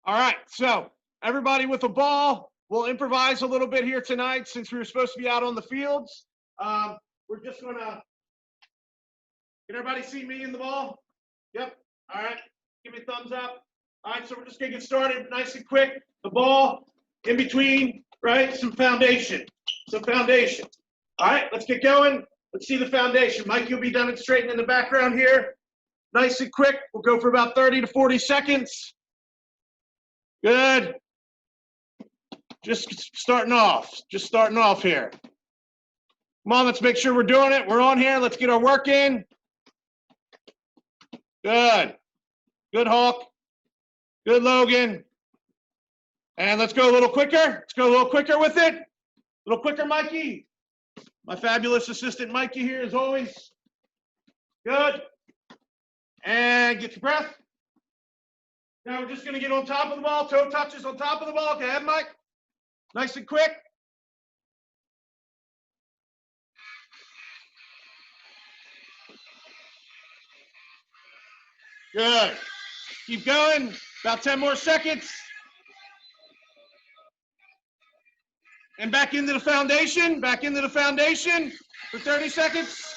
All right, so everybody with a ball, we'll improvise a little bit here tonight since we were supposed to be out on the fields. We're just gonna, can everybody see me in the ball? Yep, all right, give me a thumbs up. All right, so we're just gonna get started nice and quick. The ball in between, right, some foundation. All right, let's get going. Let's see the foundation. Mike, you'll be demonstrating in the background here. Nice and quick, we'll go for about 30 to 40 seconds. Good. Just starting off here. Come on, let's make sure we're doing it. We're on here. Let's get our work in. Good. Good, Hulk. Good, Logan. And let's go a little quicker. Let's go a little quicker with it. A little quicker, Mikey. My fabulous assistant, Mikey, here as always. Good. And get your breath. Now we're just going to get on top of the ball, toe touches on top of the ball. Go ahead, Mike. Nice and quick. Good. Keep going. About 10 more seconds. And back into the foundation for 30 seconds.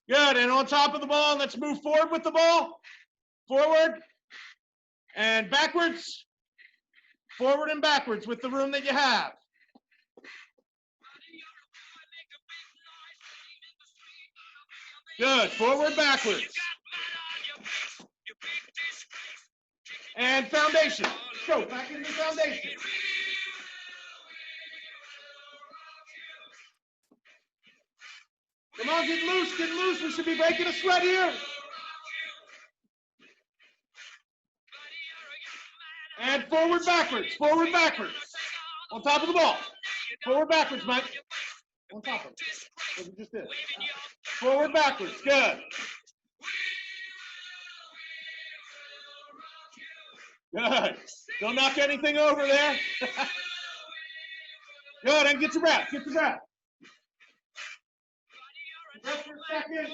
Good, and on top of the ball, let's move forward with the ball. Forward and backwards. Forward and backwards with the room that you have. Good, forward, backwards. And foundation. Go, back into the foundation. Come on, get loose, get loose. We should be breaking a sweat here. And forward, backwards, forward, backwards. On top of the ball. Forward, backwards, Mike. On top of it. What we just did. Forward, backwards, good. Good. Don't knock anything over there. Good, and get your breath, get your breath. Breath for a second.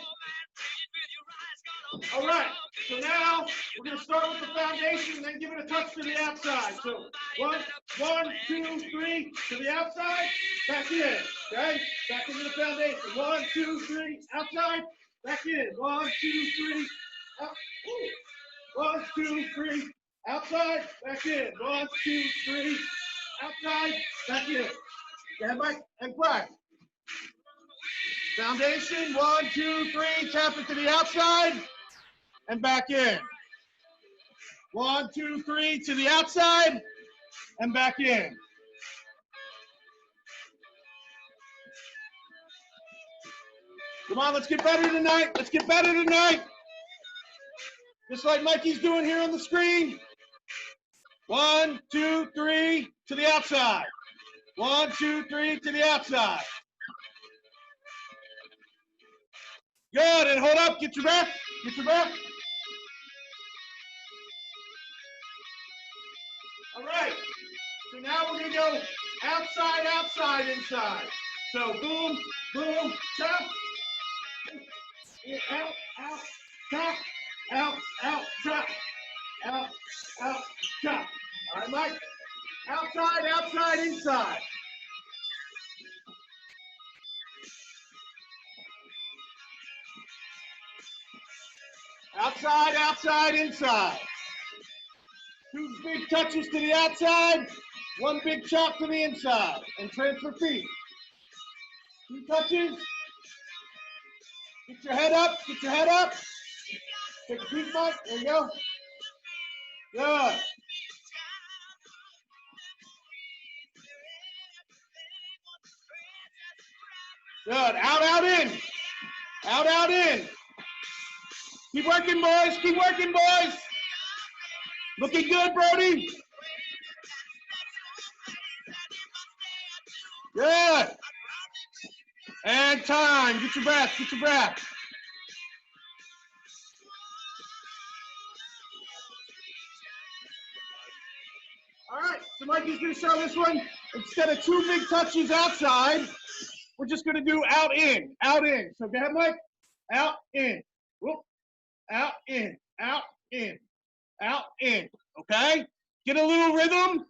All right, so now we're going to start with the foundation and then give it a touch to the outside. So one, two, three, to the outside, back in, okay? Back into the foundation. 1, 2, 3, outside, back in. 1, 2, 3, out. 1, 2, 3, outside, back in. 1, 2, 3, outside, back in. Go ahead, Mike, and flag. Foundation, 1, 2, 3, tap it to the outside and back in. 1, 2, 3 to the outside and back in. Come on, let's get better tonight. Let's get better tonight. Just like Mikey's doing here on the screen. 1, 2, 3 to the outside. 1, 2, 3 to the outside. Good, and hold up, get your breath, get your breath. All right, so now we're gonna go outside, outside, inside. So boom, boom, chop, out, out, chop, out, chop, out, chop. All right, Mike, outside, outside, inside. Outside, outside, inside. 2 big touches to the outside, 1 big chop to the inside, and transfer feet. 2 touches. Get your head up, get your head up. Take a peek, Mike, there you go. Good. Good, out, in. Out, in. Keep working, boys. Keep working, boys. Looking good, Brody. Good. And time. Get your breath. Get your breath. All right. So Mikey's going to show this one. Instead of 2 big touches outside, we're just going to do out, in. So go ahead, Mike. out, in. Whoop, out, in, out, in, out, in. Okay? Get a little rhythm.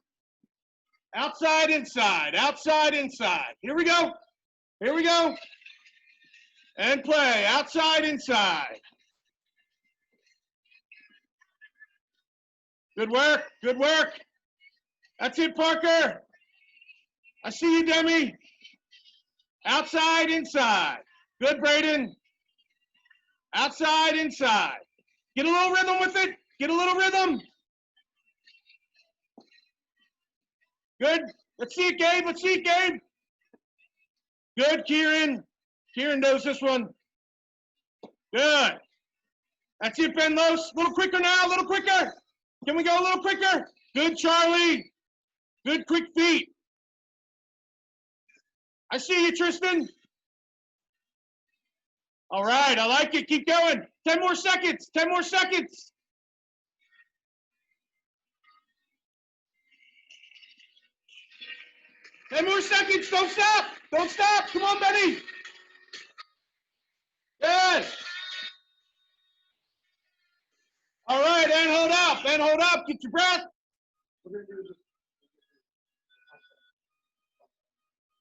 Outside, inside, outside, inside. Here we go. Here we go. And play. Outside, inside. Good work. Good work. That's it, Parker. I see you, Demi. Outside, inside. Good, Braden. Outside, inside. Get a little rhythm with it. Get a little rhythm. Good. Let's see it, Gabe. Let's see it, Gabe. Good, Kieran. Kieran knows this one. Good. That's it, Ben Los. A little quicker now, a little quicker. Can we go a little quicker? Good, Charlie. Good, quick feet. I see you, Tristan. All right, I like it. Keep going. 10 more seconds. 10 more seconds. Ten more seconds. Don't stop. Don't stop. Come on, Benny. Good. All right, and hold up. And hold up. Get your breath.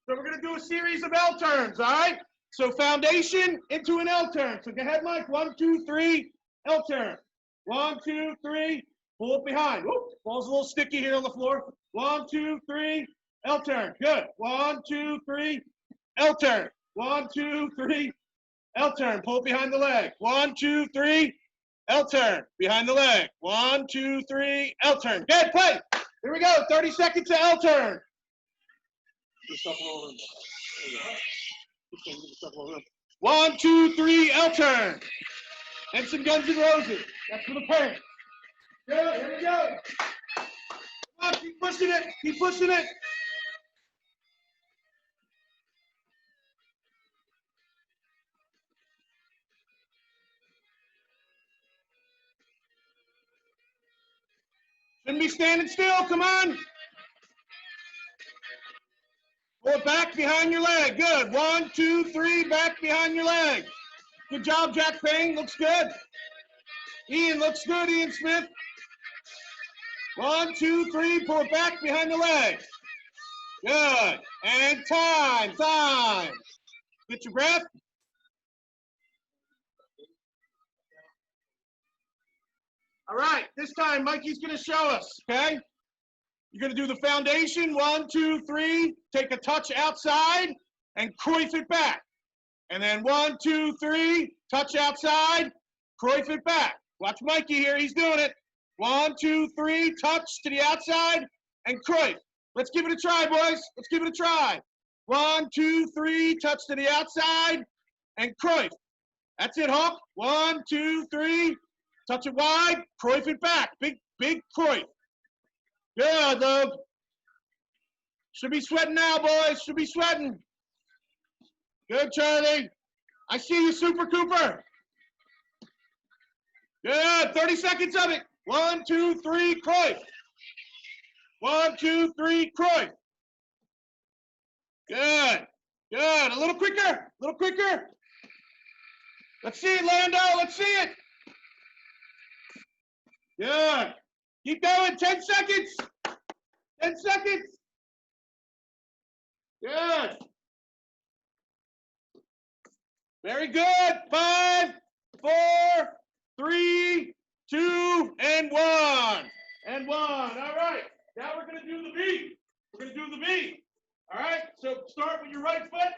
So we're going to do a series of L turns, all right? So foundation into an L turn. So go ahead, Mike. 1, 2, 3, L turn. 1, 2, 3, pull it behind. Whoop, ball's a little sticky here on the floor. 1, 2, 3, L turn. Good. 1, 2, 3, L turn. 1, 2, 3, L turn. Pull it behind the leg. 1, 2, 3, L turn. Behind the leg. 1, 2, 3, L turn. Good. Play. Here we go. 30 seconds to L turn. 1, 2, 3, L turn. And some Guns N' Roses. That's for the parents. Good, here we go. Come on, keep pushing it. Keep pushing it. Shouldn't be standing still. Come on. Pull it back behind your leg. Good. 1, 2, 3, back behind your leg. Good job, Jack Payne. Looks good. Ian looks good, Ian Smith. 1, 2, 3, pull it back behind the leg. Good. And time, time. Get your breath. All right, this time Mikey's gonna show us, okay? You're gonna do the foundation, 1, 2, 3, take a touch outside and Cruyff it back. And then 1, 2, 3, touch outside, Cruyff it back. Watch Mikey here, he's doing it. 1, 2, 3, touch to the outside and Cruyff. Let's give it a try, boys. Let's give it a try. 1, 2, 3, touch to the outside and Cruyff. That's it, Hawk. 1, 2, 3, touch it wide, Cruyff it back. Big, big Cruyff. Good, Luke. Should be sweating now, boys. Should be sweating. Good, Charlie. I see you, Super Cooper. Good. 30 seconds of it. 1, 2, 3, Cruyff. 1, 2, 3, Cruyff. Good. Good. A little quicker. A little quicker. Let's see it, Lando. Let's see it. Good. Keep going. 10 seconds. 10 seconds. Good. Very good. 5, 4, 3, 2, and 1. And 1. All right. Now we're going to do the V. We're going to do the V. All right. So start with your right foot.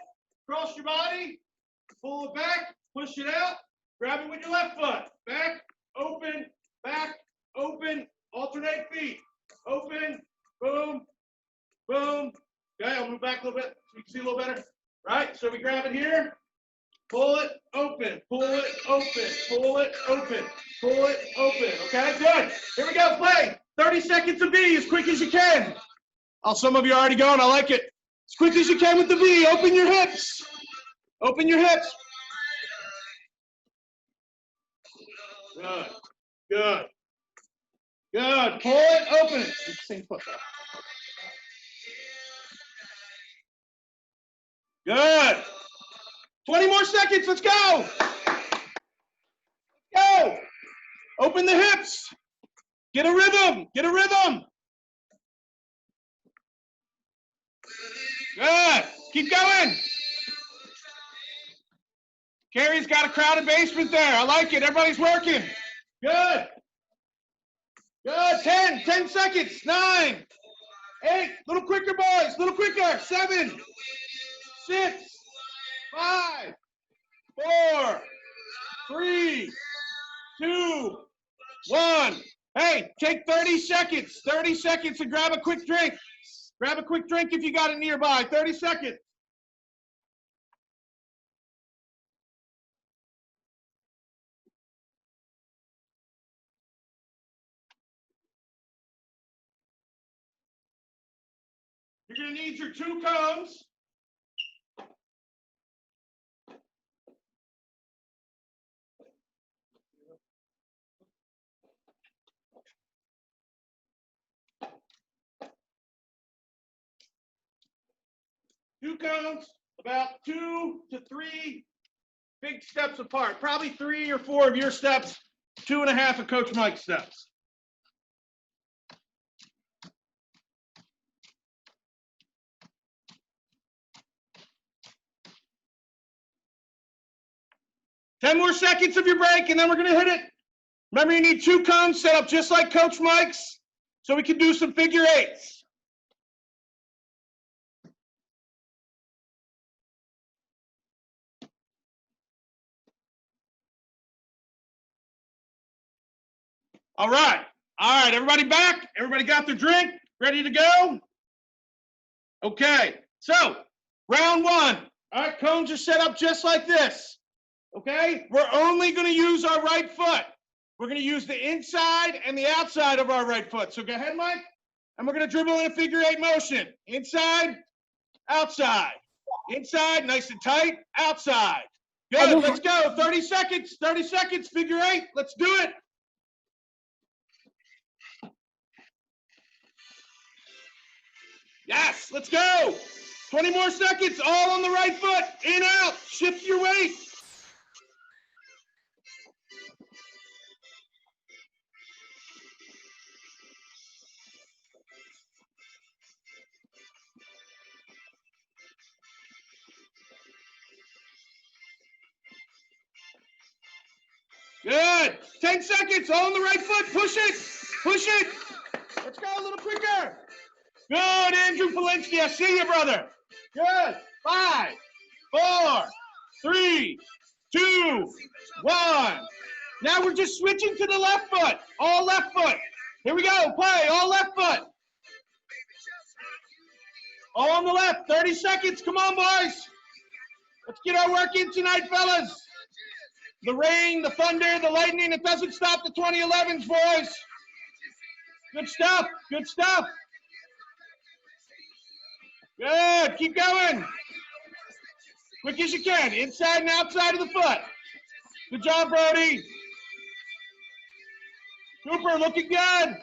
Cross your body. Pull it back. Push it out. Grab it with your left foot. Back. Open. Back. Open. Alternate feet. Open. Boom. Boom. Okay. I'll move back a little bit so you can see a little better. Right. So we grab it here. Pull it, open, pull it, open, pull it, open, pull it, open. Okay, good. Here we go, play. 30 seconds of V as quick as you can. Oh, some of you are already going. I like it. As quick as you can with the V. Open your hips. Open your hips. Good, good, good. Pull it, open it. Same foot. Good. 20 more seconds, let's go. Open the hips. Get a rhythm. Get a rhythm. Good. Keep going. Carrie's got a crowded basement there. I like it. Everybody's working. Good. Good. 10 seconds. 9, 8. Little quicker, boys. Little quicker. 7, 6, 5, 4, 3, 2, 1. Hey, take 30 seconds. 30 seconds and grab a quick drink. Grab a quick drink if you got it nearby. 30 seconds. You're going to need your 2 cones. Two cones, about 2 to 3 big steps apart. Probably 3 or 4 of your steps, 2.5 of Coach Mike's steps. Ten more seconds of your break, and then we're going to hit it. Remember, you need 2 cones set up just like Coach Mike's, so we can do some figure 8s. All right. All right, everybody back? Everybody got their drink? Ready to go? Okay, so round 1. All right, cones are set up just like this. Okay, we're only going to use our right foot. We're going to use the inside and the outside of our right foot. So go ahead, Mike. And we're going to dribble in a figure 8 motion. Inside, outside. Inside, nice and tight, outside. Good, let's go. 30 seconds, 30 seconds, figure 8. Let's do it. Yes, let's go. 20 more seconds, all on the right foot. In, out, shift your weight. Good. 10 seconds, all on the right foot. Push it. Push it. Let's go a little quicker. Good, Andrew Polinsky. I see you, brother. Good. 5, 4, 3, 2, 1. Now we're just switching to the left foot. All left foot. Here we go. Play. All left foot. All on the left. 30 seconds. Come on, boys. Let's get our work in tonight, fellas. The rain, the thunder, the lightning, it doesn't stop the 2011s, boys. Good stuff. Good stuff. Good. Keep going. Quick as you can. Inside and outside of the foot. Good job, Brody. Cooper, looking good.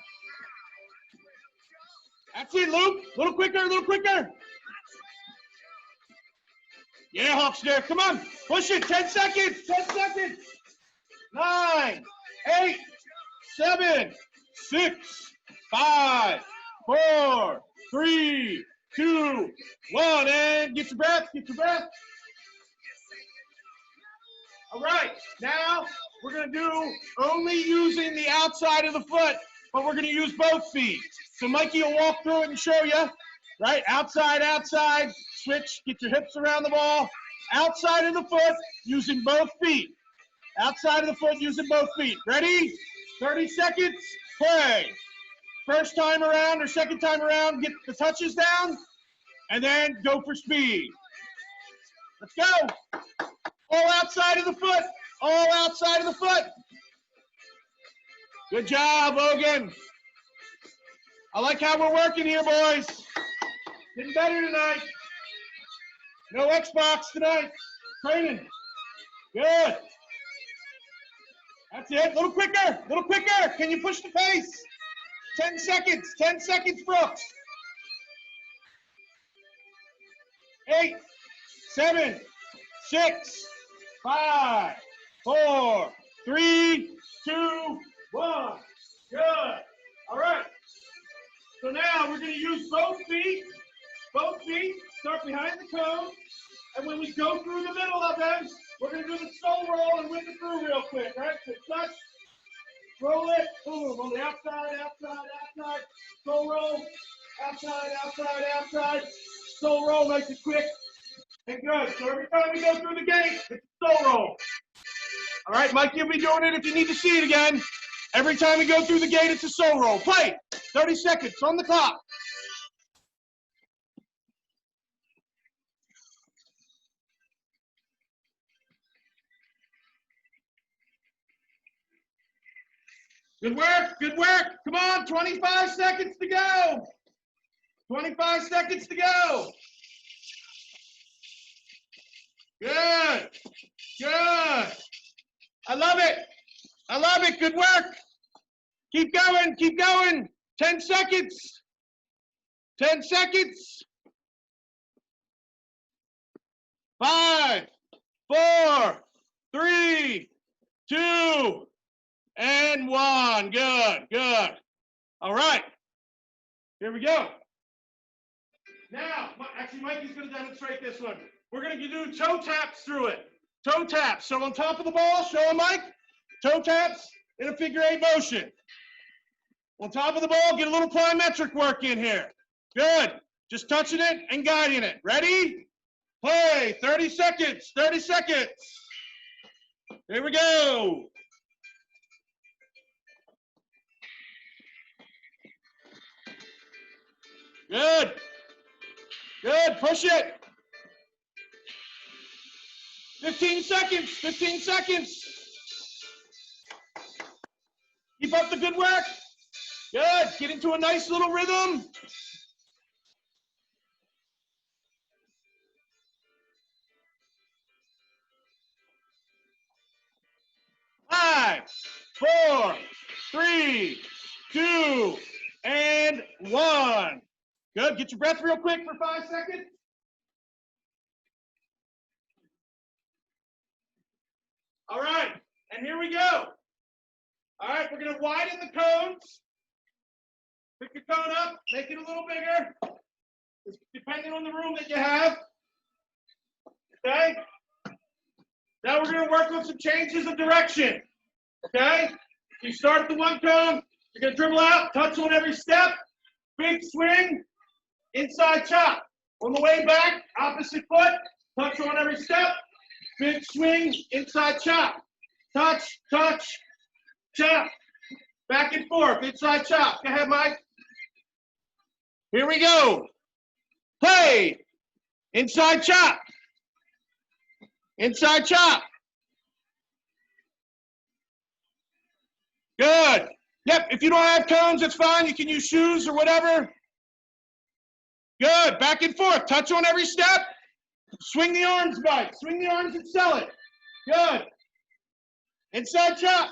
That's it, Luke. A little quicker, a little quicker. Yeah, Hawkster. Come on. Push it. 10 seconds. 10 seconds. 9, 8, 7, 6, 5, 4, 3, 2, 1. And get your breath. Get your breath. All right. Now we're going to do only using the outside of the foot, but we're going to use both feet. So Mikey will walk through it and show you. Right? Outside, outside. Switch. Get your hips around the ball. Outside of the foot, using both feet. Outside of the foot, using both feet. Ready? 30 seconds. Play. First time around or second time around, get the touches down, and then go for speed. Let's go. All outside of the foot. All outside of the foot. Good job, Logan. I like how we're working here, boys. Getting better tonight. No Xbox tonight. Training. Good. That's it. A little quicker. A little quicker. Can you push the pace? 10 seconds. 10 seconds, Brooks. 8, 7, 6, 5, 4, 3, 2, 1. Good. All right. So now we're going to use both feet. Both feet start behind the cone. And when we go through the middle of them, we're going to do the soul roll and whip it through real quick, right? So touch, roll it, boom, on the outside, outside, outside, soul roll, outside, outside, outside, soul roll, nice and quick and good. So every time we go through the gate, it's a soul roll. All right, Mike, you'll be doing it if you need to see it again. Every time we go through the gate, it's a soul roll. Play. 30 seconds on the clock. Good work, good work. Come on, 25 seconds to go. 25 seconds to go. Good, good. I love it. I love it. Good work. Keep going, keep going. 10 seconds. 10 seconds. 5, 4, 3, 2, and 1. Good, good. All right. Here we go. Now, actually, Mikey's going to demonstrate this one. We're going to do toe taps through it. Toe taps. So on top of the ball, show them, Mike. Toe taps in a figure 8 motion. On top of the ball, get a little plyometric work in here. Good. Just touching it and guiding it. Ready? Play. 30 seconds. 30 seconds. Here we go. Good. Good. Push it. 15 seconds. 15 seconds. Keep up the good work. Good. Get into a nice little rhythm. Five, 4, 3, 2, and 1. Good. Get your breath real quick for 5 seconds. All right. And here we go. All right. We're going to widen the cones. Pick the cone up. Make it a little bigger. It's depending on the room that you have. Okay. Now we're going to work on some changes of direction. Okay. You start at the one cone. You're going to dribble out. Touch on every step. Big swing. Inside chop. On the way back, opposite foot, touch on every step. Big swing, inside chop. Touch, touch, chop. Back and forth, inside chop. Go ahead, Mike. Here we go. Play. Inside chop. Inside chop. Good. Yep, if you don't have cones, it's fine. You can use shoes or whatever. Good. Back and forth. Touch on every step. Swing the arms, Mike. Swing the arms and sell it. Good. Inside chop.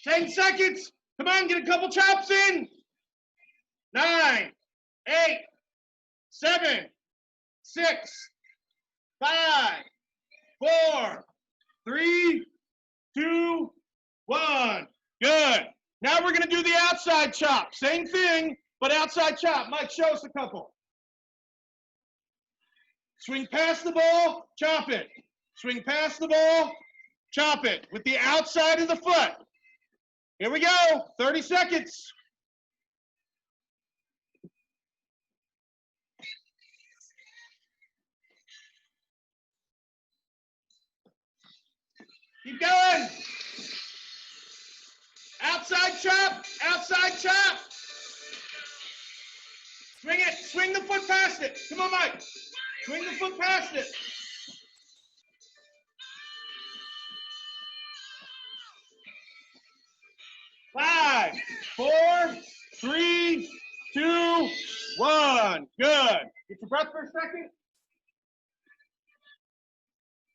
Ten seconds. Come on, get a couple chops in. 9, 8, 7, 6, 5, 4, 3, 2, 1. Good. Now we're going to do the outside chop. Same thing, but outside chop. Mike, show us a couple. Swing past the ball, chop it. Swing past the ball, chop it with the outside of the foot. Here we go. 30 seconds. Keep going. Outside chop. Outside chop. Swing it. Swing the foot past it. Come on, Mike. Swing the foot past it. 4, 3, 2, 1. Good. Get your breath for a second.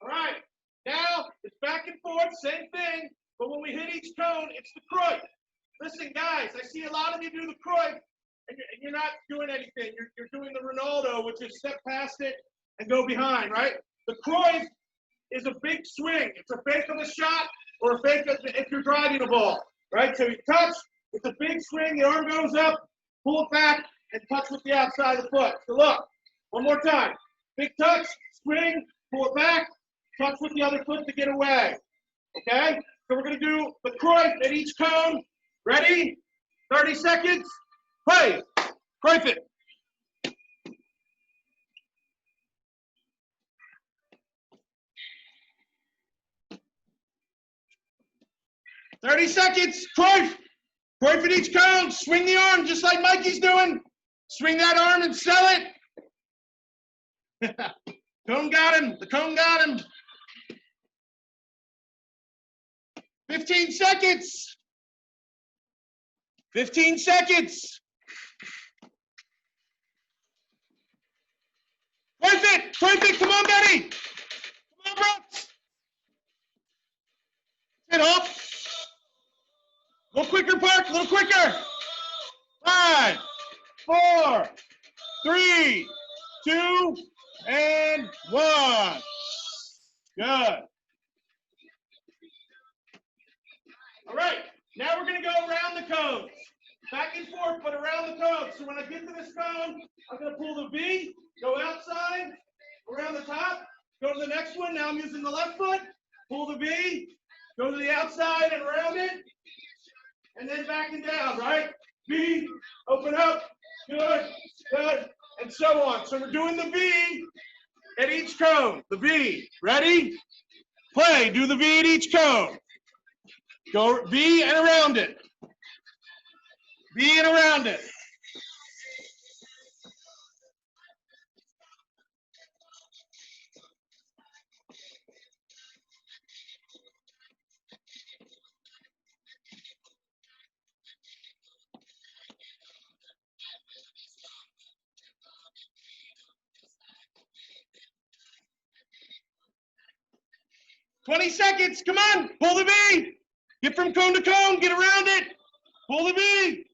All right. Now it's back and forth, same thing. But when we hit each cone, it's the Cruyff. Listen, guys, I see a lot of you do the Cruyff, and you're not doing anything. You're doing the Ronaldo, which is step past it and go behind, right? The Cruyff is a big swing. It's a fake of a shot or a fake if you're driving the ball, right? So you touch, it's a big swing, the arm goes up, pull it back, and touch with the outside of the foot. So look, one more time. Big touch, swing, pull it back, touch with the other foot to get away, okay? So we're going to do the Cruyff at each cone. Ready? 30 seconds. Play. Cruyff it. 30 seconds. Cruyff. Cruyff at each cone. Swing the arm just like Mikey's doing. Swing that arm and sell it. Cone got him. The cone got him. 15 seconds. 15 seconds. Cruyff it. Cruyff it. Come on, Betty. Come on, Brooks. Hit up. A little quicker, Park. A little quicker. 5, 4, 3, 2, and 1. Good. All right. Now we're going to go around the cones. Back and forth, but around the cone. So when I get to this cone, I'm going to pull the V, go outside, around the top, go to the next one. Now I'm using the left foot. Pull the V, go to the outside and around it, and then back and down, right? V, open up, good, good, and so on. So we're doing the V at each cone. The V. Ready? Play. Do the V at each cone. Go V and around it. V and around it. "20 seconds. Come on. Pull the V. Get from cone to cone. Get around it. Pull the V.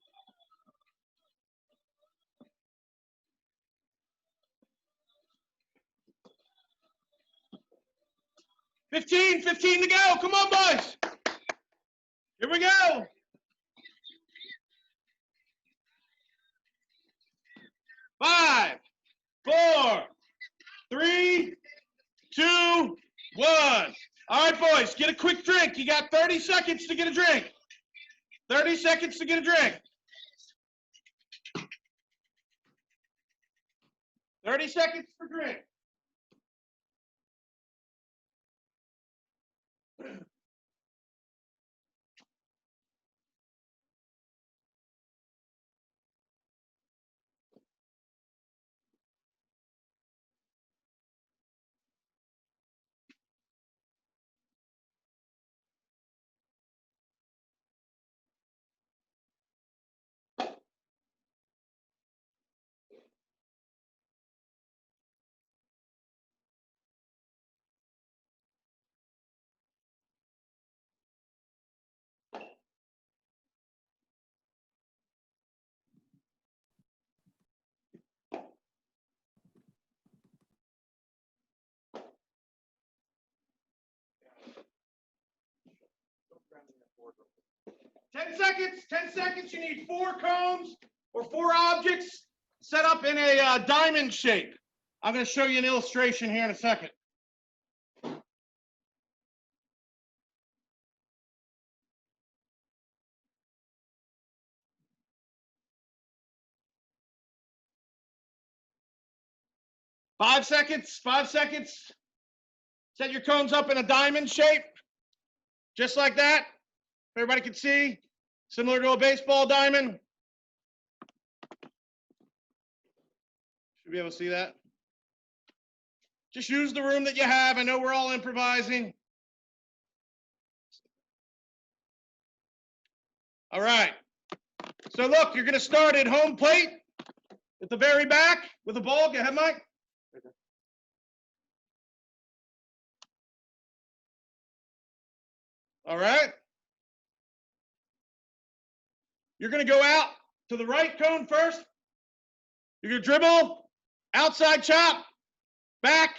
15 to go. Come on, boys. Here we go. 5, 4, 3, 2, 1. All right, boys, get a quick drink. You got 30 seconds to get a drink. 30 seconds to get a drink. 30 seconds for drink. Ten seconds. You need 4 cones or 4 objects set up in a diamond shape. I'm going to show you an illustration here in a second. Five seconds. Set your cones up in a diamond shape, just like that. Everybody can see, similar to a baseball diamond. Should be able to see that. Just use the room that you have. I know we're all improvising. All right. So look, you're going to start at home plate at the very back with a ball. Go ahead, Mike. All right. You're going to go out to the right cone first. You're going to dribble, outside chop, back.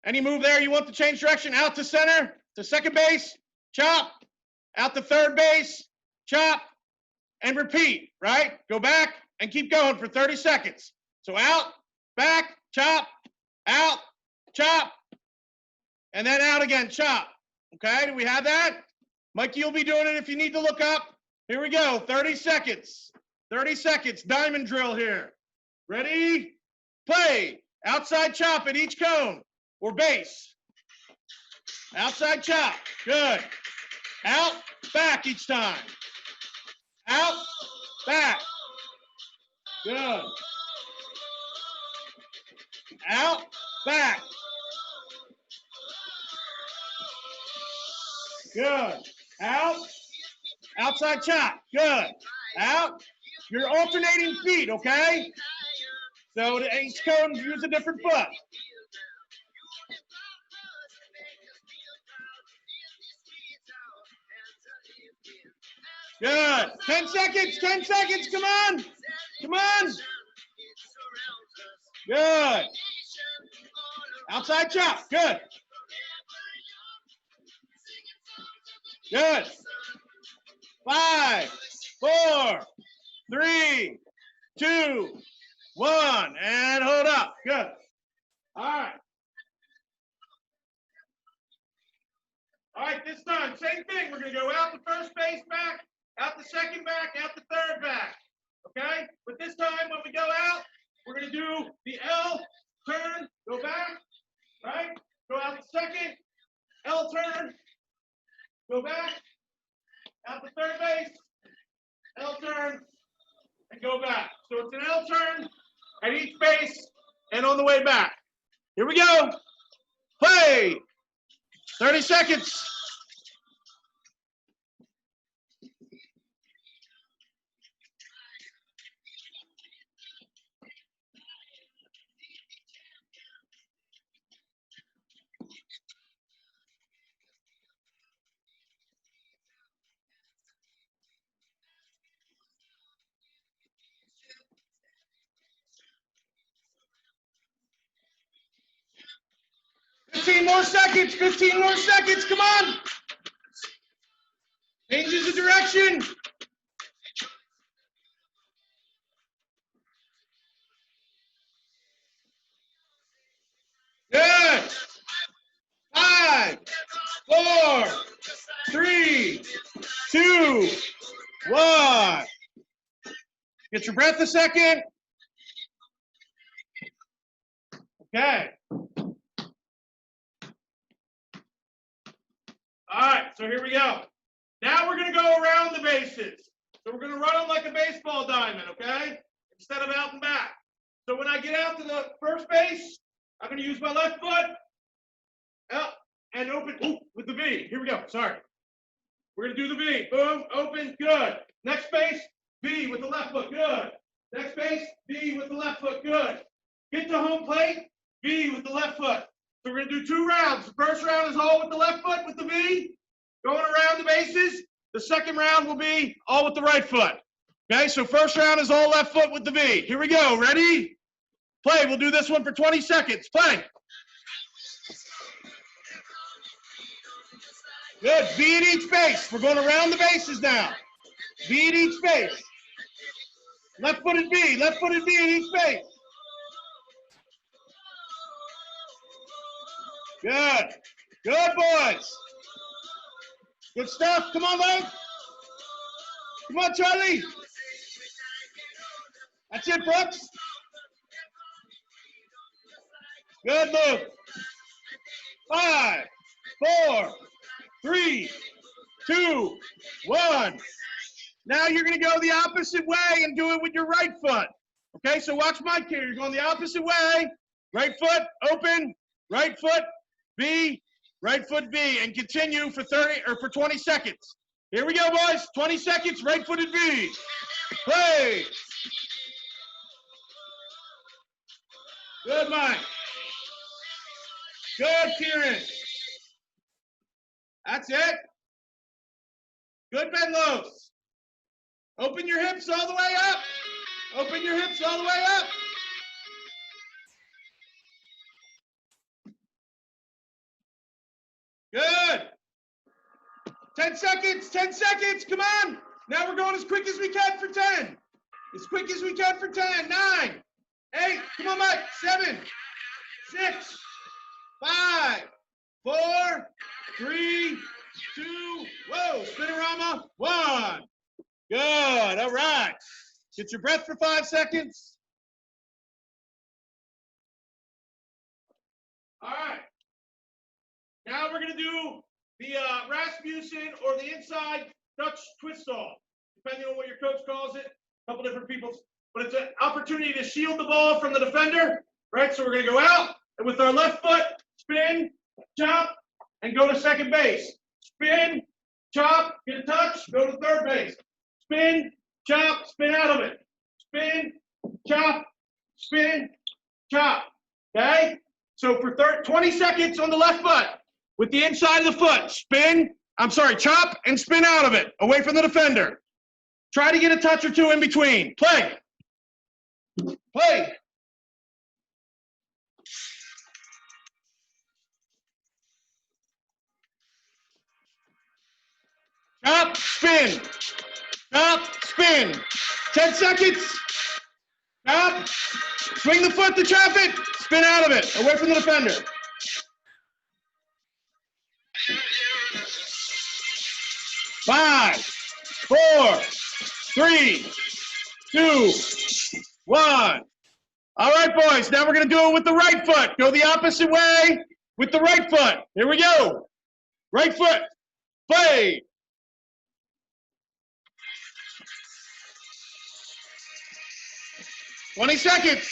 Any move there you want to change direction, out to center, to second base, chop, out to third base, chop, and repeat, right? Go back and keep going for 30 seconds. So out, back, chop, out, chop, and then out again, chop. Okay, do we have that? Mikey, you'll be doing it if you need to look up. Here we go, 30 seconds. 30 seconds, diamond drill here. Ready? Play. Outside chop at each cone or base. Outside chop, good. Out, back each time. Out, back. Good. Out, back. Good. Out, outside chop, good. Out, you're alternating feet, okay? So each cone, use a different foot. Good. 10 seconds, 10 seconds, come on. Come on. Good. Outside chop, good. Good. 5, 4, 3, 2, 1, and hold up. Good. All right. All right, this time, same thing. We're going to go out to first base back, out to second back, out to third back. Okay? But this time, when we go out, we're going to do the L, turn, go back, right? Go out to second, L turn, go back, out to third base, L turn, and go back. So it's an L turn at each base and on the way back. Here we go. Play. 30 seconds. Fifteen more seconds, 15 more seconds, come on. Changes the direction. Good. 5, 4, 3, 2, 1. Get your breath a second. Okay. All right, so here we go. Now we're going to go around the bases. So we're going to run them like a baseball diamond, okay? Instead of out and back. So when I get out to the first base, I'm going to use my left foot up and open with the V. Here we go. Sorry. We're going to do the V. Boom, open, good. Next base, V with the left foot, good. Next base, V with the left foot, good. Get to home plate, V with the left foot. So we're going to do 2 rounds. The first round is all with the left foot with the V, going around the bases. The second round will be all with the right foot. Okay, so first round is all left foot with the V. Here we go. Ready? Play. We'll do this one for 20 seconds. Play. Good. V at each base. We're going around the bases now. V at each base. Left-footed V. Left-footed V at each base. Good. Good, boys. Good stuff. Come on, Mike. Come on, Charlie. That's it, Brooks. Good move. 5, 4, 3, 2, 1. Now you're going to go the opposite way and do it with your right foot. Okay, so watch Mike here. You're going the opposite way. Right foot, open. Right foot, V. Right foot, V. And continue for 30 or for 20 seconds. Here we go, boys. 20 seconds, right-footed V. Play. Good, Mike. Good, Kieran. That's it. Good, Bedlos. Open your hips all the way up. Open your hips all the way up. Good. 10 seconds, 10 seconds, come on. Now we're going as quick as we can for 10. As quick as we can for 10. 9, 8, come on, Mike. 7, 6, 5, 4, 3, 2, whoa, spinorama, 1. Good, all right. Get your breath for 5 seconds. All right. Now we're gonna do the Rasmussen or the inside Dutch twist off, depending on what your coach calls it. A couple different people, but it's an opportunity to shield the ball from the defender, right? So we're gonna go out and with our left foot, spin, chop, and go to second base. Spin, chop, get a touch, go to third base. Spin, chop, spin out of it. Spin, chop, spin, chop. Okay? So for 20 seconds on the left foot, with the inside of the foot, chop and spin out of it, away from the defender. Try to get a touch or two in between. Play. Play. Chop, spin. Chop, spin. 10 seconds. Chop. Swing the foot to chop it. Spin out of it, away from the defender. Five, 4, 3, 2, 1. All right, boys. Now we're going to do it with the right foot. Go the opposite way with the right foot. Here we go. Right foot. Play. $20 seconds.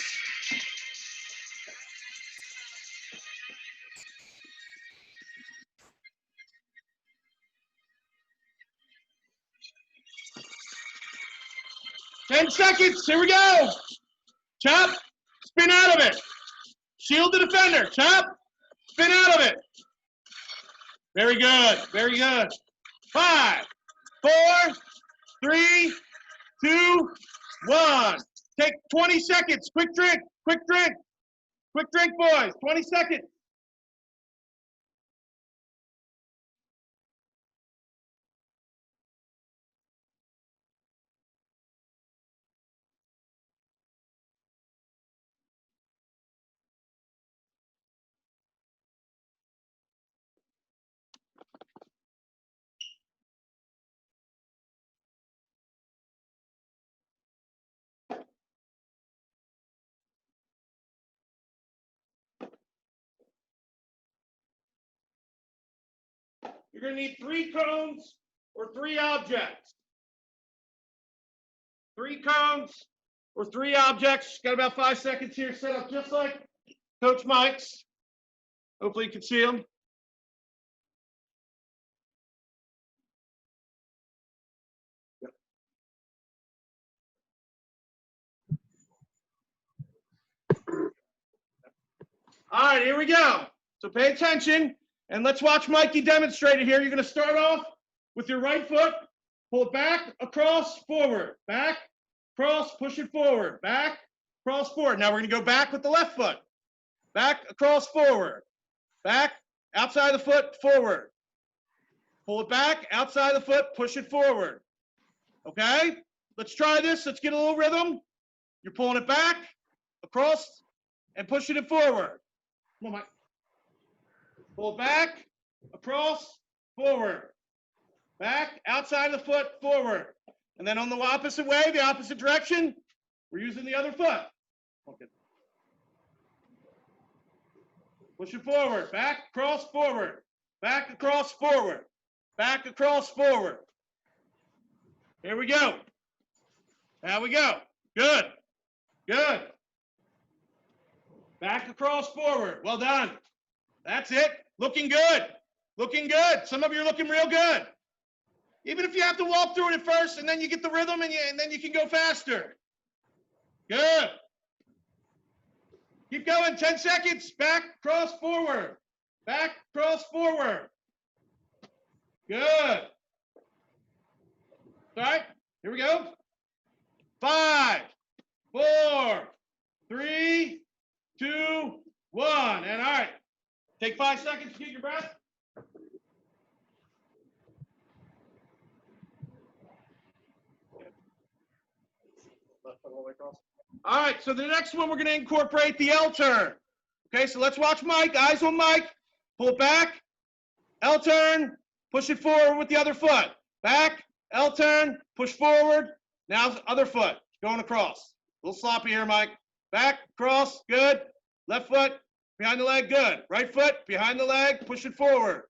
$10 seconds. Here we go. Chop. Spin out of it. Shield the defender. Chop. Spin out of it. Very good. Very good. 5, 4, 3, 2, 1. Take 20 seconds. Quick drink. Quick drink. Quick drink, boys. 20 seconds. You're going to need 3 cones or 3 objects. 3 cones or 3 objects. Got about 5 seconds here. Set up just like Coach Mike's. Hopefully you can see them. Yep. All right, here we go. So pay attention. And let's watch Mikey demonstrate it here. You're going to start off with your right foot. Pull it back, across, forward. Back, cross, push it forward. Back, cross, forward. Now we're going to go back with the left foot. Back, across, forward. Back, outside the foot, forward. Pull it back, outside the foot, push it forward. Okay? Let's try this. Let's get a little rhythm. You're pulling it back, across, and pushing it forward. Come on, Mike. Pull back, across, forward. Back, outside of the foot, forward. And then on the opposite way, the opposite direction, we're using the other foot. Okay. Push it forward. Back, across, forward. Back, across, forward. Back, across, forward. Here we go. Now we go. Good. Good. Back, across, forward. Well done. That's it. Looking good. Looking good. Some of you are looking real good. Even if you have to walk through it at first and then you get the rhythm and then you can go faster. Good. Keep going, 10 seconds. Back, cross, forward. Back, cross, forward. Good. All right, here we go. 5, 4, 3, 2, 1. And all right, take 5 seconds to get your breath. All right, so the next one, we're going to incorporate the L turn. Okay, so let's watch Mike. Eyes on Mike. Pull it back. L turn. Push it forward with the other foot. Back. L turn. Push forward. Now the other foot. Going across. A little sloppy here, Mike. Back. Cross. Good. Left foot. Behind the leg. Good. Right foot. Behind the leg. Push it forward.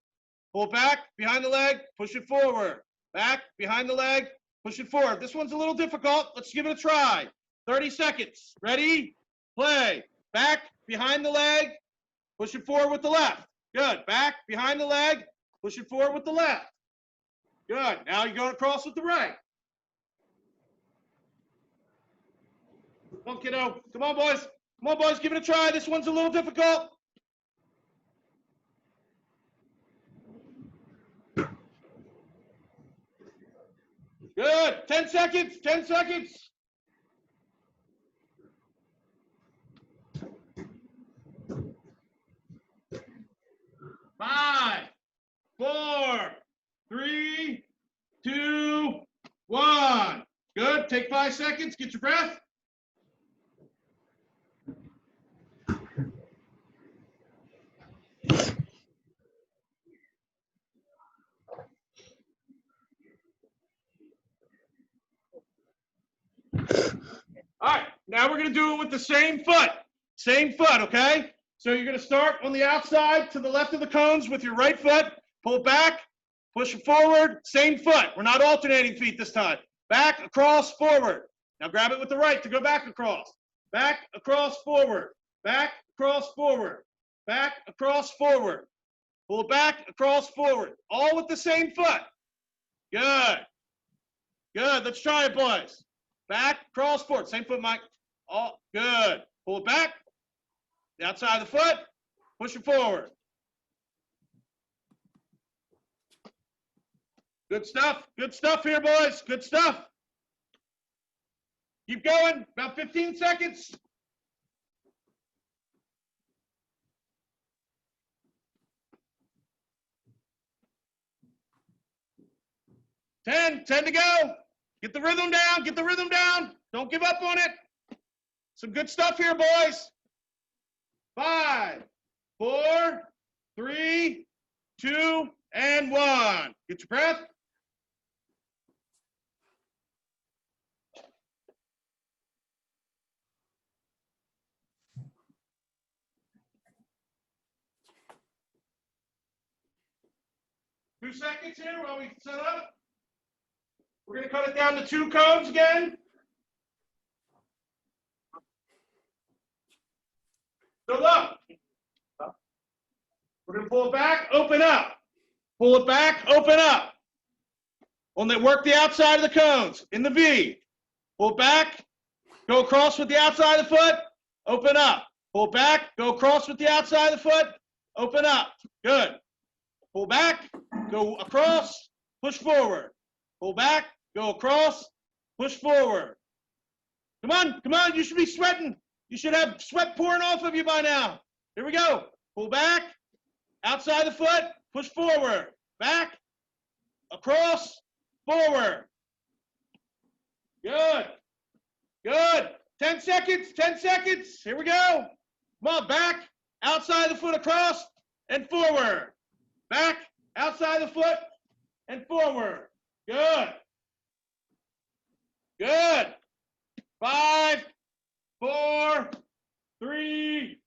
Pull it back. Behind the leg. Push it forward. Back. Behind the leg. Push it forward. This one's a little difficult. Let's give it a try. 30 seconds. Ready? Play. Back, behind the leg. Push it forward with the left. Good. Back, behind the leg. Push it forward with the left. Good. Now you're going across with the right. Come on, kiddo. Come on, boys. Come on, boys. Give it a try. This one's a little difficult. Good. 10 seconds. 10 seconds. 5, 4, 3, 2, 1. Good. Take 5 seconds. Get your breath. All right. Now we're going to do it with the same foot. Same foot, okay? So you're going to start on the outside to the left of the cones with your right foot. Pull back, push it forward, same foot. We're not alternating feet this time. Back, across, forward. Now grab it with the right to go back across. Back, across, forward. Back, across, forward. Back, across, forward. Pull back, across, forward. All with the same foot. Good. Good. Let's try it, boys. Back, cross, forward. Same foot, Mike. All good. Pull it back. The outside of the foot. Push it forward. Good stuff. Good stuff here, boys. Good stuff. Keep going. About 15 seconds. 10 to go. Get the rhythm down. Get the rhythm down. Don't give up on it. Some good stuff here, boys. 5, 4, 3, 2, and 1. Get your breath. Two seconds here while we set up. We're going to cut it down to 2 cones again. So look, we're going to pull it back, open up. Pull it back, open up. Work the outside of the cones in the V. Pull back, go across with the outside of the foot, open up. Pull back, go across with the outside of the foot, open up. Good. Pull back, go across, push forward. Pull back, go across, push forward. Come on, you should be sweating. You should have sweat pouring off of you by now. Here we go. Pull back, outside the foot, push forward. Back, across, forward. Good. Good. 10 seconds, 10 seconds. Here we go. Come on, back, outside the foot, across, and forward. Back, outside the foot, and forward. Good. Good. 5, 4, 3,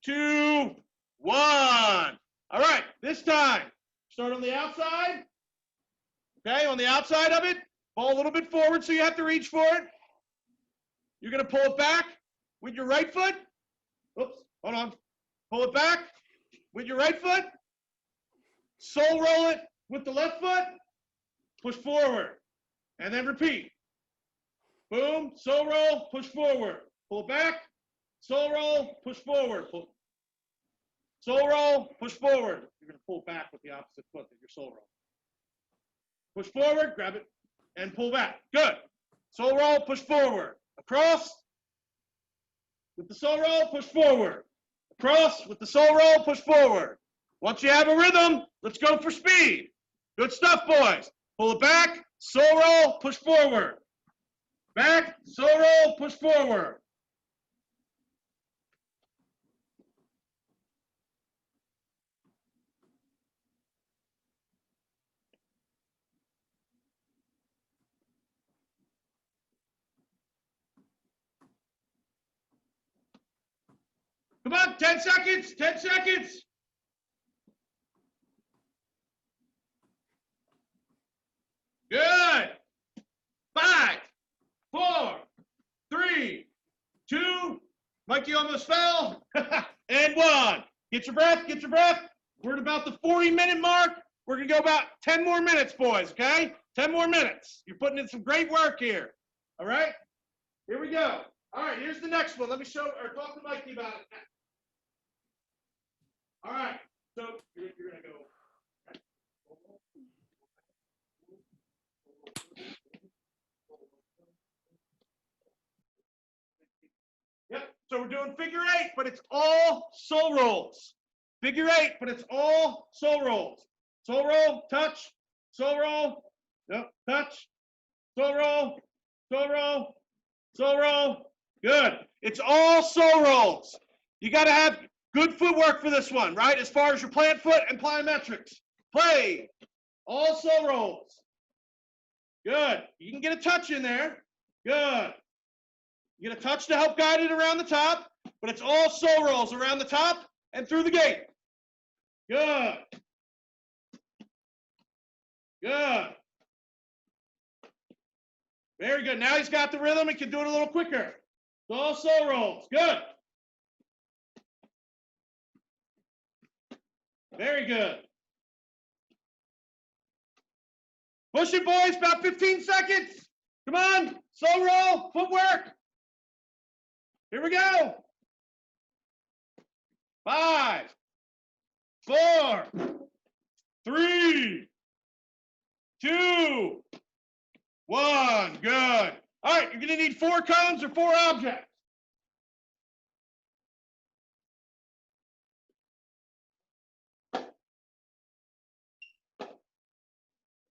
2, 1. All right, this time, start on the outside. Okay, on the outside of it, ball a little bit forward so you have to reach for it. You're going to pull it back with your right foot. Oops, hold on. Pull it back with your right foot. Sole roll it with the left foot. push forward, and then repeat. Boom, soul roll, push forward, pull back, soul roll, push forward, pull. Soul roll, push forward. You're going to pull back with the opposite foot that your soul roll. Push forward, grab it, and pull back. Good. Soul roll, push forward. Across. With the soul roll, push forward. Across. With the soul roll, push forward. Once you have a rhythm, let's go for speed. Good stuff, boys. Pull it back, soul roll, push forward. Back, soul roll, push forward. Come on, 10 seconds, 10 seconds. Good. 5, 4, 3, 2, Mikey almost fell, and 1. Get your breath, get your breath. We're at about the 40-minute mark. We're going to go about 10 more minutes, boys, okay? 10 more minutes. You're putting in some great work here, all right? Here we go. All right, here's the next one. Let me show or talk to Mikey about it next. All right, so you're going to go. Yep, so we're doing figure 8, but it's all soul rolls. Figure 8, but it's all soul rolls. Soul roll, touch, soul roll, yep, touch, soul roll, soul roll, soul roll. Good. It's all soul rolls. You got to have good footwork for this one, right? As far as your plant foot and plyometrics. Play. All soul rolls. Good. You can get a touch in there. Good. You get a touch to help guide it around the top, but it's all soul rolls around the top and through the gate. Good. Good. Very good. Now he's got the rhythm. He can do it a little quicker. It's all soul rolls. Good. Very good. Push it, boys. About 15 seconds. Come on. Soul roll. Footwork. Here we go. 5, 4, 3, 2, 1. Good. All right, you're going to need 4 cones or 4 objects.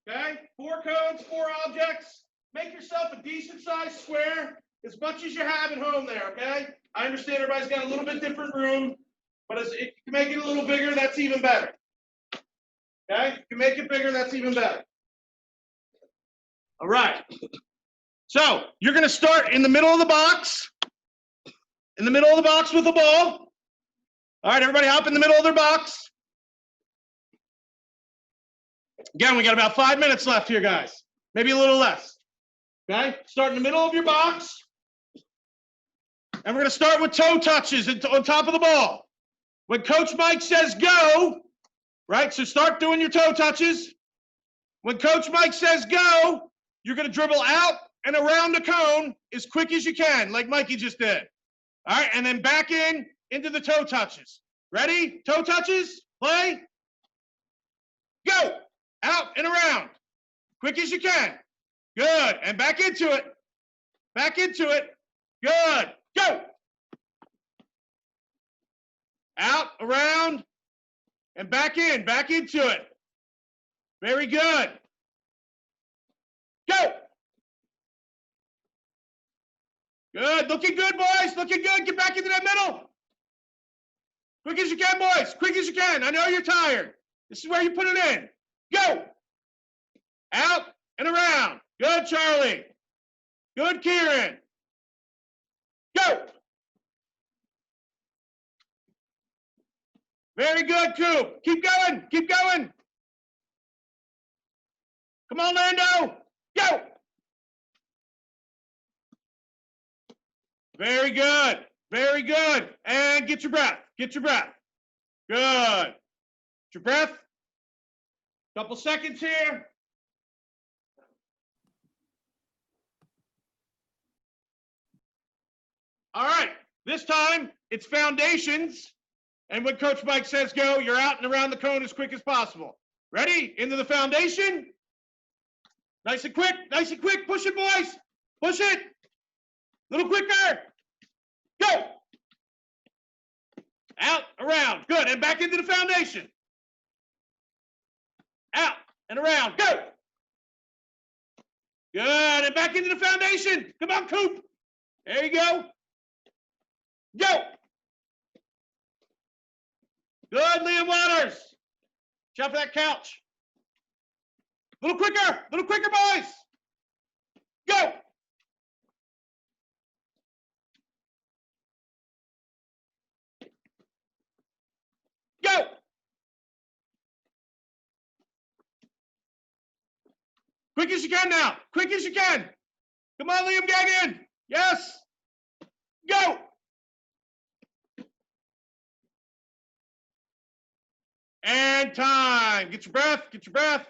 Okay, 4 cones, 4 objects. Make yourself a decent sized square, as much as you have at home there, okay? I understand everybody's got a little bit different room, but if you can make it a little bigger, that's even better. Okay, if you can make it bigger, that's even better. All right. So you're going to start in the middle of the box. In the middle of the box with the ball. All right, everybody hop in the middle of their box. Again, we got about 5 minutes left here, guys. Maybe a little less. Okay? Start in the middle of your box. And we're going to start with toe touches on top of the ball. When Coach Mike says go, right? So start doing your toe touches. When Coach Mike says go, you're going to dribble out and around the cone as quick as you can, like Mikey just did. All right? And then back into the toe touches. Ready? Toe touches. Play. Go. Out and around. Quick as you can. Good. And back into it. Back into it. Good. Go. Out, around, and back into it. Very good. Go. Good. Looking good, boys. Looking good. Get back into that middle. Quick as you can, boys. Quick as you can. I know you're tired. This is where you put it in. Go. Out and around. Good, Charlie. Good, Kieran. Go. Very good, Coop. Keep going. Keep going. Come on, Lando. Go. Very good. Very good. And get your breath. Get your breath. Good. Get your breath. Couple seconds here. All right, this time it's foundations. And when Coach Mike says go, you're out and around the cone as quick as possible. Ready? Into the foundation. Nice and quick, nice and quick. Push it, boys. Push it. A little quicker. Go. Out, around. Good. And back into the foundation. Out and around. Go. Good. And back into the foundation. Come on, Coop. There you go. Go. Good, Liam Waters. Jump for that couch. A little quicker, boys. Go. Go. Quick as you can now. Quick as you can. Come on, Liam Gagnon. Yes. Go. And time. Get your breath. Get your breath.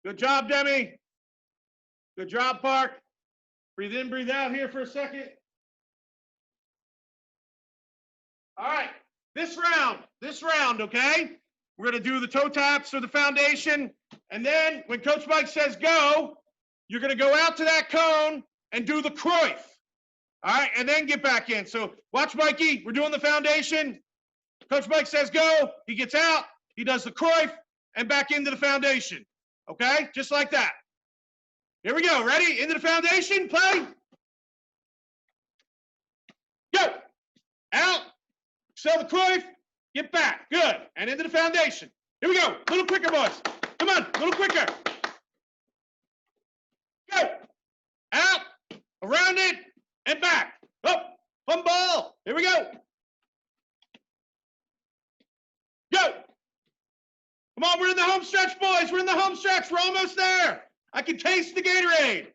Good job, Demi. Good job, Park. Breathe in, breathe out here for a second. All right. This round, okay? We're going to do the toe taps or the foundation. And then when Coach Mike says go, you're going to go out to that cone and do the Cruyff. All right. And then get back in. So watch Mikey. We're doing the foundation. Coach Mike says go. He gets out. He does the Cruyff and back into the foundation. Okay? Just like that. Here we go. Ready? Into the foundation. Play. Go. Out. Sell the Cruyff. Get back. Good. And into the foundation. Here we go. A little quicker, boys. Come on. A little quicker. Go. Out. Around it. And back. Up. Fun ball. Here we go. Go. Come on. We're in the home stretch, boys. We're in the home stretch. We're almost there. I can taste the Gatorade.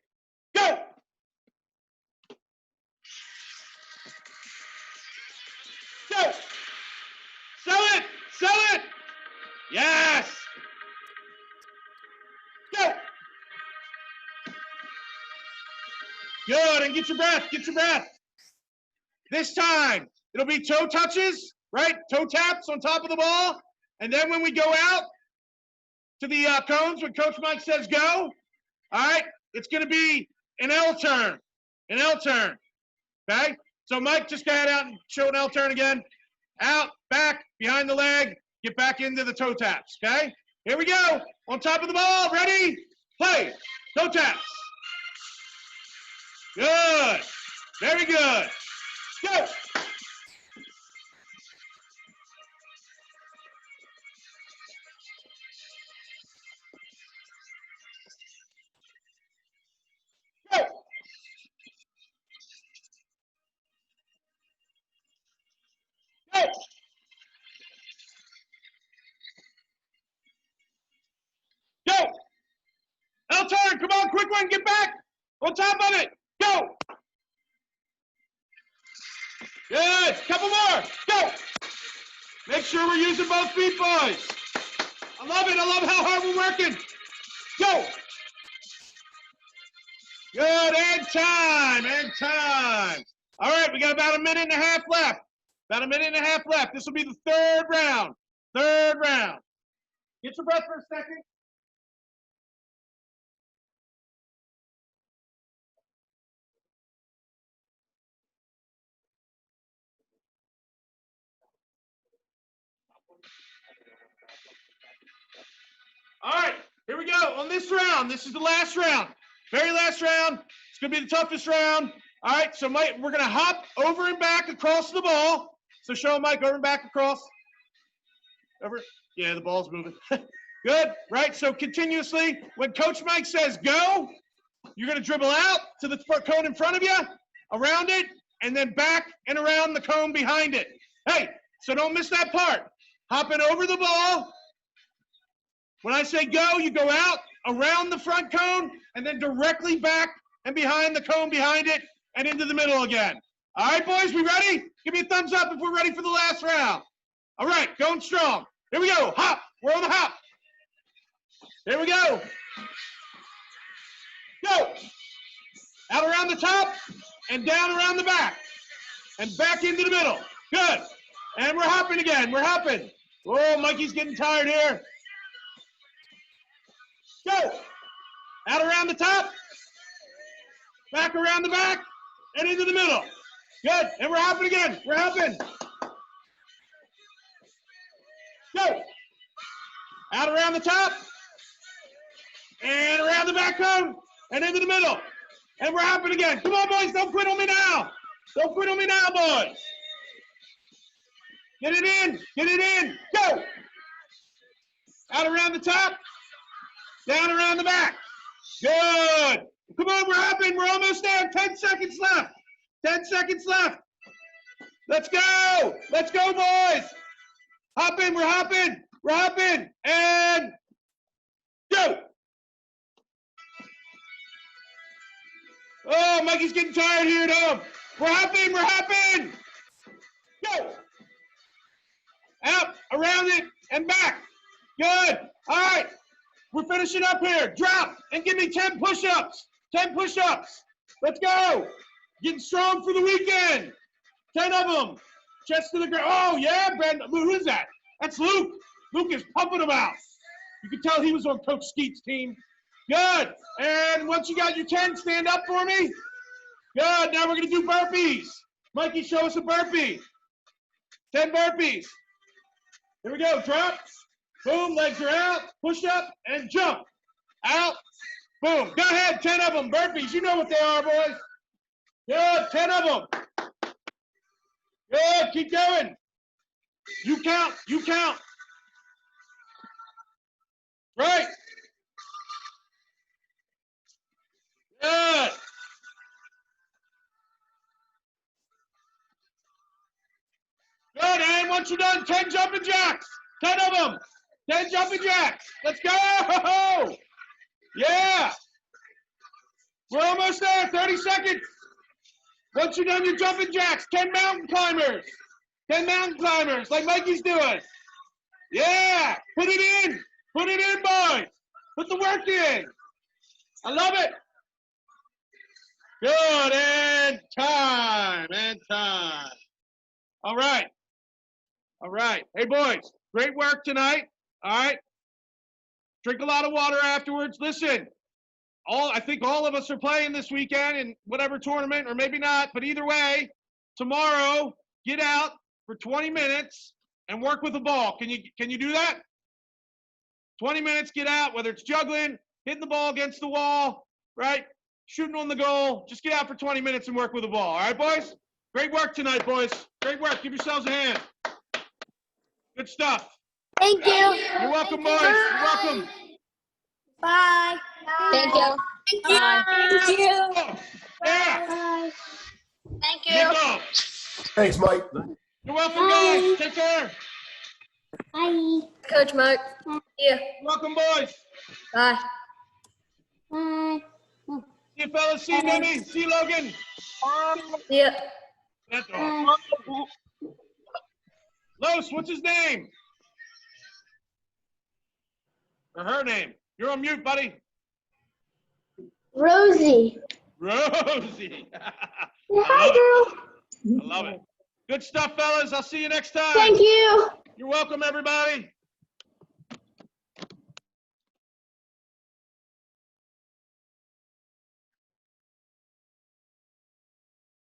Go. Go. Sell it. Sell it. Yes. Go. Good. And get your breath. Get your breath. This time, it'll be toe touches, right? Toe taps on top of the ball. And then when we go out to the cones, when Coach Mike says go, all right, it's going to be an L turn. An L turn. Okay? So Mike, just go ahead out and show an L turn again. Out, back, behind the leg, get back into the toe taps, okay? Here we go. On top of the ball, ready? Play. Toe taps. Good. Very good. Go. Go. Go. Go. L turn. Come on, quick one. Get back. On top of it. Go. Good. Couple more. Go. Make sure we're using both feet, boys. I love it. I love how hard we're working. Go. Good. And time. And time. All right. We got about a minute and a half left. About a minute and a half left. This will be the third round. Third round. Get your breath for a second. All right, here we go. On this round, this is the last round. Very last round. It's going to be the toughest round. All right, so Mike, we're going to hop over and back across the ball. So show Mike over and back across. Over. Yeah, the ball's moving. Good, right? So continuously, when Coach Mike says go, you're going to dribble out to the cone in front of you, around it, and then back and around the cone behind it. Hey, so don't miss that part. Hopping over the ball. When I say go, you go out, around the front cone, and then directly back and behind the cone behind it, and into the middle again. All right, boys, we ready? Give me a thumbs up if we're ready for the last round. All right, going strong. Here we go. Hop. We're on the hop. Here we go. Go. Out around the top. and down around the back, and back into the middle. Good. And we're hopping again. We're hopping. Oh, Mikey's getting tired here. Go. Out around the top, back around the back, and into the middle. Good. And we're hopping again. We're hopping. Go. Out around the top, and around the back cone, and into the middle. And we're hopping again. Come on, boys. Don't quit on me now. Don't quit on me now, boys. Get it in. Get it in. Go. Out around the top, down around the back. Good. Come on, we're hopping. We're almost there. 10 seconds left. 10 seconds left. Let's go. Let's go, boys. Hopping. We're hopping. We're hopping. And go. Oh, Mikey's getting tired here at home. We're hopping. We're hopping. Go. Out, around it, and back. Good. All right. We're finishing up here. Drop and give me 10 push-ups. 10 push-ups. Let's go. Getting strong for the weekend. 10 of them. Chest to the ground. Oh, yeah, Ben. Who is that? That's Luke. Luke is pumping them out. You can tell he was on Coach Skeet's team. Good. And once you got your 10, stand up for me. Good. Now we're going to do burpees. Mikey, show us a burpee. 10 burpees. Here we go. Drop. Boom. Legs are out. Push up and jump. Out. Boom. Go ahead. 10 of them. Burpees. You know what they are, boys. Good. 10 of them. Good. Keep going. You count. You count. Right. Good. Good. And once you're done, 10 jumping jacks. 10 of them. 10 jumping jacks. Let's go. Yeah. We're almost there. 30 seconds. Once you're done your jumping jacks, 10 mountain climbers. 10 mountain climbers like Mikey's doing. Yeah. Put it in. Put it in, boys. Put the work in. I love it. Good. And time. And time. All right. All right. Hey, boys. Great work tonight. All right. Drink a lot of water afterwards. Listen. I think all of us are playing this weekend in whatever tournament, or maybe not, but either way, tomorrow, get out for 20 minutes and work with the ball. Can you do that? 20 minutes, get out, whether it's juggling, hitting the ball against the wall, right? Shooting on the goal. Just get out for 20 minutes and work with the ball. All right, boys? Great work tonight, boys. Great work. Give yourselves a hand. Good stuff. Thank you. You're welcome, boys. You're welcome. Bye. Thank you. Thank you. Thank you. Yeah. Bye. Thank you. Good ball. Thanks, Mike. You're welcome, guys. Take care. Bye. Coach Mike. Yeah. Welcome, boys. Bye. Bye. See you, fellas. See you, Mimi. See you, Logan. Yeah. That's all. Los, what's his name? Or her name? You're on mute, buddy. Rosie. Rosie. Hi, girl. I love it. Good stuff, fellas. I'll see you next time. Thank you. You're welcome, everybody.